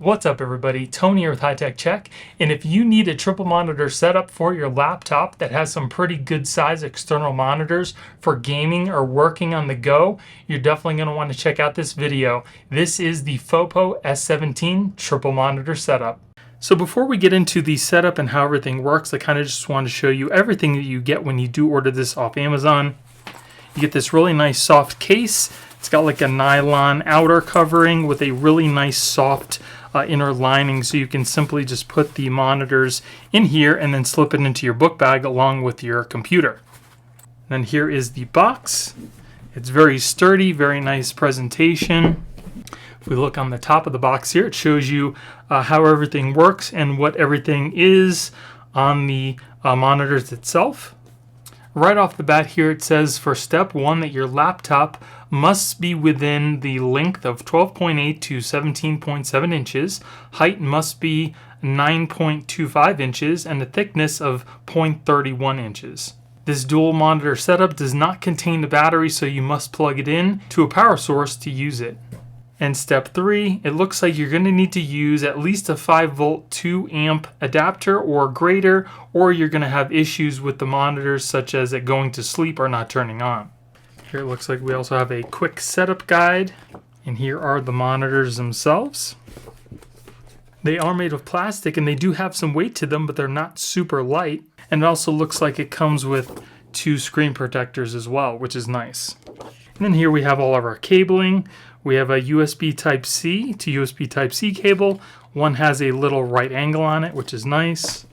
What's up everybody, Tony here with High Tech Check, and if you need a triple monitor setup for your laptop that has some pretty good size external monitors for gaming or working on the go, you're definitely going to want to check out this video. This is the Fopo S17 triple monitor setup. So before we get into the setup and how everything works, I kind of just want to show you everything that you get when you do order this off Amazon. You get this really nice soft case. It's got like a nylon outer covering with a really nice soft inner lining, so you can simply just put the monitors in here and then slip it into your book bag along with your computer. Then here is the box. It's very sturdy, very nice presentation. If we look on the top of the box here, it shows you how everything works and what everything is on the monitors itself. Right off the bat here it says for step 1 that your laptop must be within the length of 12.8 to 17.7 inches, height must be 9.25 inches, and a thickness of 0.31 inches. This dual monitor setup does not contain the battery, so you must plug it in to a power source to use it. And step 3, it looks like you're going to need to use at least a 5 volt 2 amp adapter or greater, or you're going to have issues with the monitors such as it going to sleep or not turning on. Here it looks like we also have a quick setup guide, and here are the monitors themselves. They are made of plastic and they do have some weight to them, but they're not super light. And it also looks like it comes with 2 screen protectors as well, which is nice. And then here we have all of our cabling. We have a USB Type-C to USB Type-C cable. One has a little right angle on it, which is nice.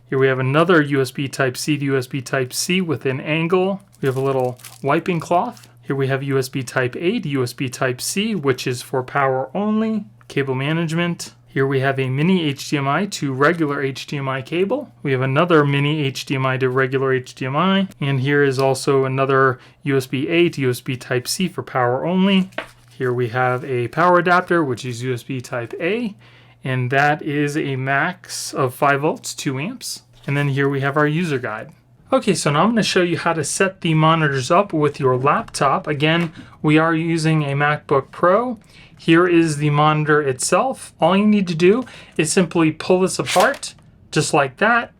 Here we have another USB Type-C to USB Type-C with an angle. We have a little wiping cloth. Here we have USB Type-A to USB Type-C, which is for power only. Cable management. Here we have a mini HDMI to regular HDMI cable. We have another mini HDMI to regular HDMI. And here is also another USB-A to USB Type-C for power only. Here we have a power adapter, which is USB Type-A, and that is a max of 5 volts, 2 amps. And then here we have our user guide. Okay, so now I'm going to show you how to set the monitors up with your laptop. Again, we are using a MacBook Pro. Here is the monitor itself. All you need to do is simply pull this apart, just like that.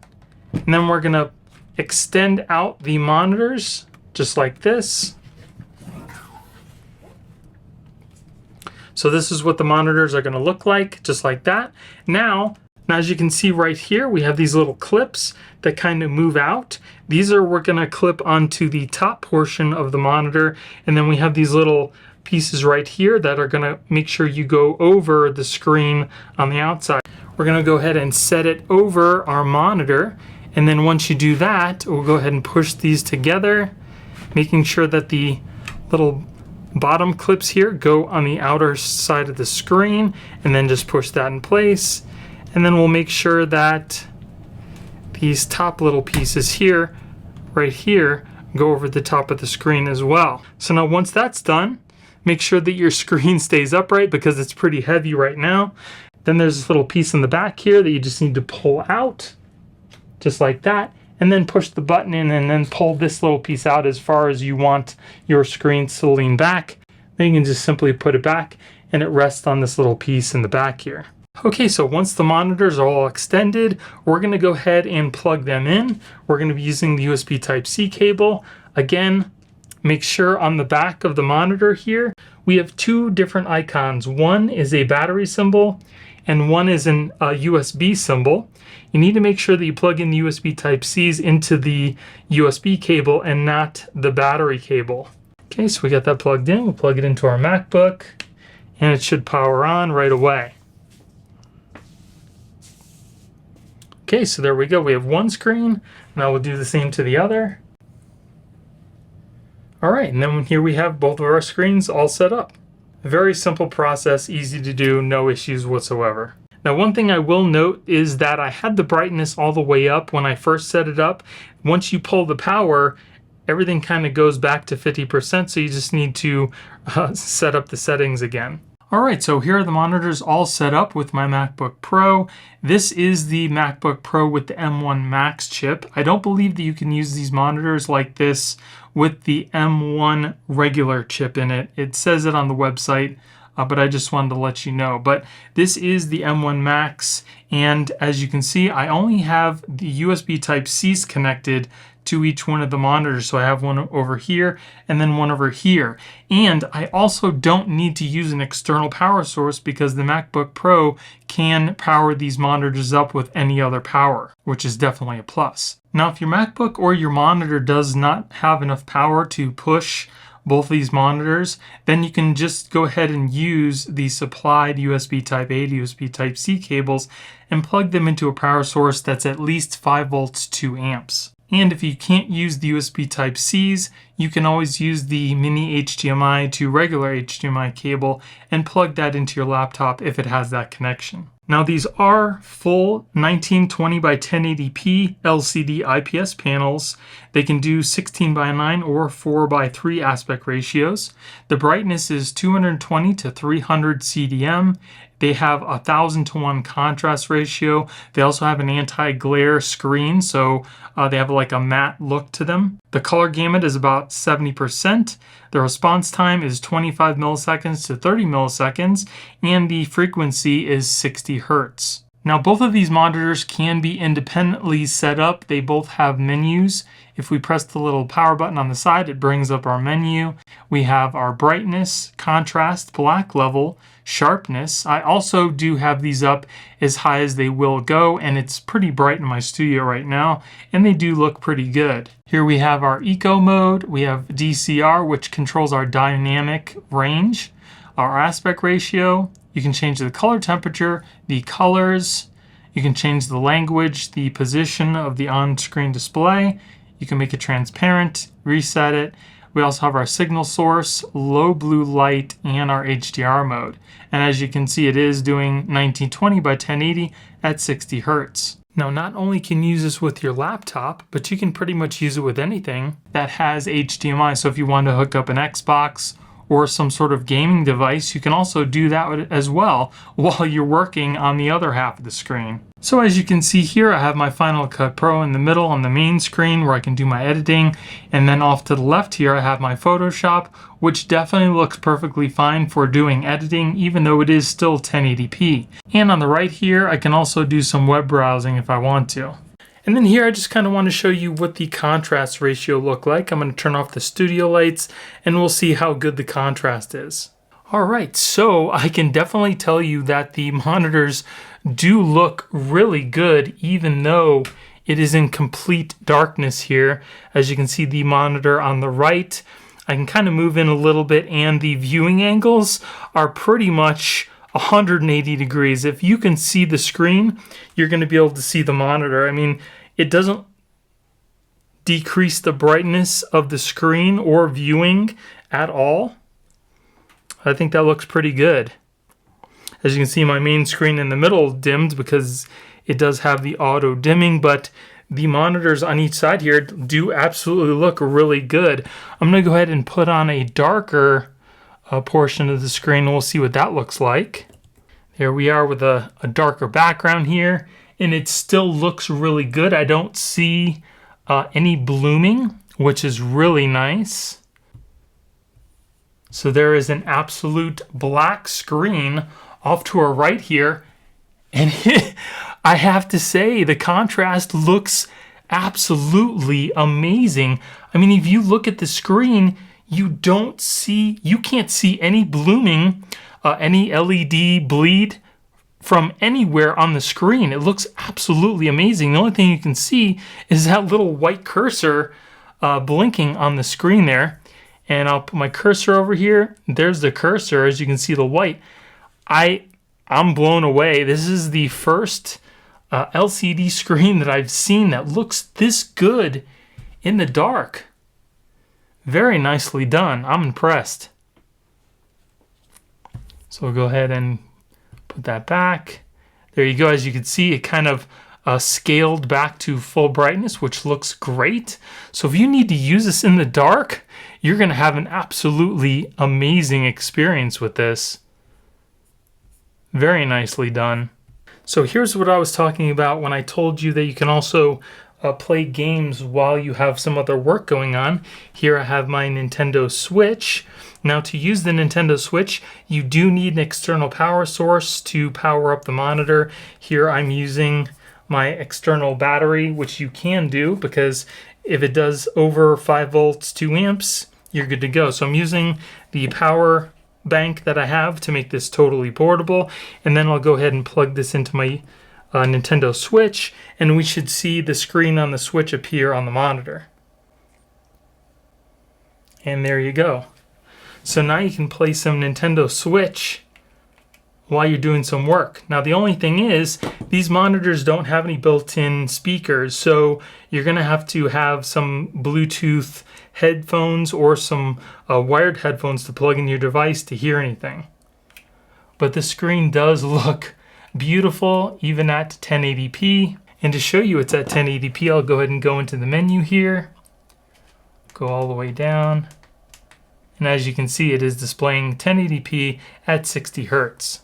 And then we're going to extend out the monitors, just like this. So this is what the monitors are going to look like, just like that. Now, as you can see right here, we have these little clips that kind of move out. We're going to clip onto the top portion of the monitor, and then we have these little pieces right here that are going to make sure you go over the screen on the outside. We're going to go ahead and set it over our monitor, and then once you do that, we'll go ahead and push these together, making sure that the little bottom clips here go on the outer side of the screen, and then just push that in place. And then we'll make sure that these top little pieces here, right here, go over the top of the screen as well. So now once that's done, make sure that your screen stays upright because it's pretty heavy right now. Then there's this little piece in the back here that you just need to pull out, just like that. And then push the button in and then pull this little piece out as far as you want your screen to lean back. Then you can just simply put it back and it rests on this little piece in the back here. Okay, so once the monitors are all extended, we're going to go ahead and plug them in. We're going to be using the USB Type-C cable. Again, make sure on the back of the monitor here, we have 2 different icons. One is a battery symbol and one is a USB symbol. You need to make sure that you plug in the USB Type-Cs into the USB cable and not the battery cable. Okay, so we got that plugged in. We'll plug it into our MacBook and it should power on right away. Okay, so there we go. We have one screen. Now we'll do the same to the other. All right, and then here we have both of our screens all set up. A very simple process, easy to do, no issues whatsoever. Now one thing I will note is that I had the brightness all the way up when I first set it up. Once you pull the power, everything kind of goes back to 50%, so you just need to set up the settings again. Alright, so here are the monitors all set up with my MacBook Pro. This is the MacBook Pro with the M1 Max chip. I don't believe that you can use these monitors like this with the M1 regular chip in it. It says it on the website. but I just wanted to let you know. But this is the M1 Max, and as you can see, I only have the USB Type-Cs connected to each one of the monitors. So I have one over here and then one over here. And I also don't need to use an external power source because the MacBook Pro can power these monitors up with any other power, which is definitely a plus. Now, if your MacBook or your monitor does not have enough power to push both these monitors, then you can just go ahead and use the supplied USB Type-A to USB Type-C cables and plug them into a power source that's at least 5 volts, 2 amps. And if you can't use the USB Type-Cs, you can always use the mini HDMI to regular HDMI cable and plug that into your laptop if it has that connection. Now, these are full 1920 by 1080p LCD IPS panels. They can do 16 by 9 or 4 by 3 aspect ratios. The brightness is 220 to 300 CDM. They have a 1000:1 contrast ratio. They also have an anti-glare screen, so they have like a matte look to them. The color gamut is about 70%. The response time is 25 milliseconds to 30 milliseconds, and the frequency is 60 hertz. Now, both of these monitors can be independently set up. They both have menus. If we press the little power button on the side, it brings up our menu. We have our brightness, contrast, black level, sharpness. I also do have these up as high as they will go, and it's pretty bright in my studio right now, and they do look pretty good. Here we have our eco mode. We have DCR, which controls our dynamic range, our aspect ratio. You can change the color temperature, the colors. You can change the language, the position of the on-screen display. You can make it transparent, reset it. We also have our signal source, low blue light, and our HDR mode. And as you can see, it is doing 1920 by 1080 at 60 hertz. Now, not only can you use this with your laptop, but you can pretty much use it with anything that has HDMI. So if you want to hook up an Xbox or some sort of gaming device, you can also do that as well while you're working on the other half of the screen. So as you can see here, I have my Final Cut Pro in the middle on the main screen where I can do my editing. And then off to the left here, I have my Photoshop, which definitely looks perfectly fine for doing editing, even though it is still 1080p. And on the right here, I can also do some web browsing if I want to. And then here I just kind of want to show you what the contrast ratio look like. I'm going to turn off the studio lights and we'll see how good the contrast is. All right, so I can definitely tell you that the monitors do look really good, even though it is in complete darkness here. As you can see, the monitor on the right, I can kind of move in a little bit, and the viewing angles are pretty much 180 degrees. If you can see the screen, you're going to be able to see the monitor. I mean, it doesn't decrease the brightness of the screen or viewing at all. I think that looks pretty good. As you can see, my main screen in the middle dimmed because it does have the auto dimming, but the monitors on each side here do absolutely look really good. I'm going to go ahead and put on a darker portion of the screen. We'll see what that looks like. There we are with a darker background here, and it still looks really good. I don't see any blooming, which is really nice. So there is an absolute black screen off to our right here, and I have to say the contrast looks absolutely amazing. I mean, if you look at the screen, you can't see any blooming, any LED bleed from anywhere on the screen. It looks absolutely amazing. The only thing you can see is that little white cursor blinking on the screen there. And I'll put my cursor over here. There's the cursor. As you can see, the white. I'm blown away. This is the first LCD screen that I've seen that looks this good in the dark. Very nicely done. I'm impressed. So we'll go ahead and put that back. There you go. As you can see, it kind of scaled back to full brightness, which looks great. So if you need to use this in the dark, you're going to have an absolutely amazing experience with this. Very nicely done. So here's what I was talking about when I told you that you can also play games while you have some other work going on. Here I have my Nintendo Switch. Now to use the Nintendo Switch, you do need an external power source to power up the monitor. Here I'm using my external battery, which you can do because if it does over 5 volts, 2 amps, you're good to go. So I'm using the power bank that I have to make this totally portable, and then I'll go ahead and plug this into my Nintendo Switch, and we should see the screen on the Switch appear on the monitor. And there you go. So now you can play some Nintendo Switch while you're doing some work. Now the only thing is, these monitors don't have any built-in speakers, so you're gonna have to have some Bluetooth headphones or some wired headphones to plug in your device to hear anything. But the screen does look beautiful even at 1080p. And to show you it's at 1080p, I'll go ahead and go into the menu here, go all the way down, and as you can see, it is displaying 1080p at 60 Hertz.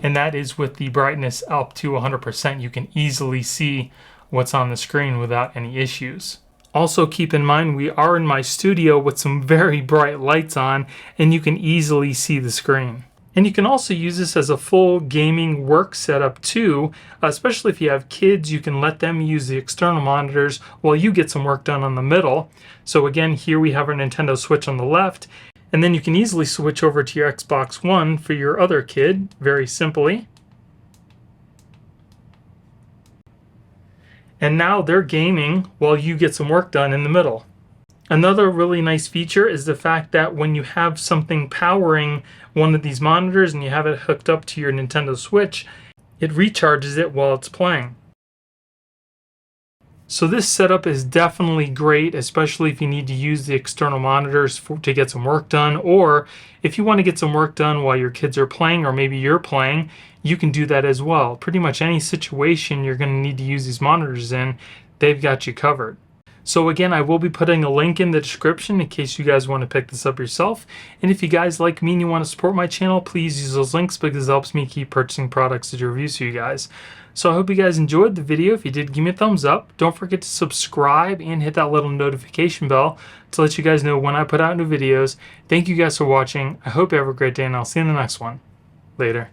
And that is with the brightness up to 100%. You can easily see what's on the screen without any issues. Also keep in mind, we are in my studio with some very bright lights on, and you can easily see the screen. And you can also use this as a full gaming work setup too, especially if you have kids. You can let them use the external monitors while you get some work done on the middle. So again, here we have our Nintendo Switch on the left, and then you can easily switch over to your Xbox One for your other kid, very simply. And now they're gaming while you get some work done in the middle. Another really nice feature is the fact that when you have something powering one of these monitors and you have it hooked up to your Nintendo Switch, it recharges it while it's playing. So this setup is definitely great, especially if you need to use the external monitors to get some work done, or if you want to get some work done while your kids are playing, or maybe you're playing, you can do that as well. Pretty much any situation you're going to need to use these monitors in, they've got you covered. So again, I will be putting a link in the description in case you guys want to pick this up yourself. And if you guys like me and you want to support my channel, please use those links because it helps me keep purchasing products to do reviews for you guys. So I hope you guys enjoyed the video. If you did, give me a thumbs up. Don't forget to subscribe and hit that little notification bell to let you guys know when I put out new videos. Thank you guys for watching. I hope you have a great day, and I'll see you in the next one. Later.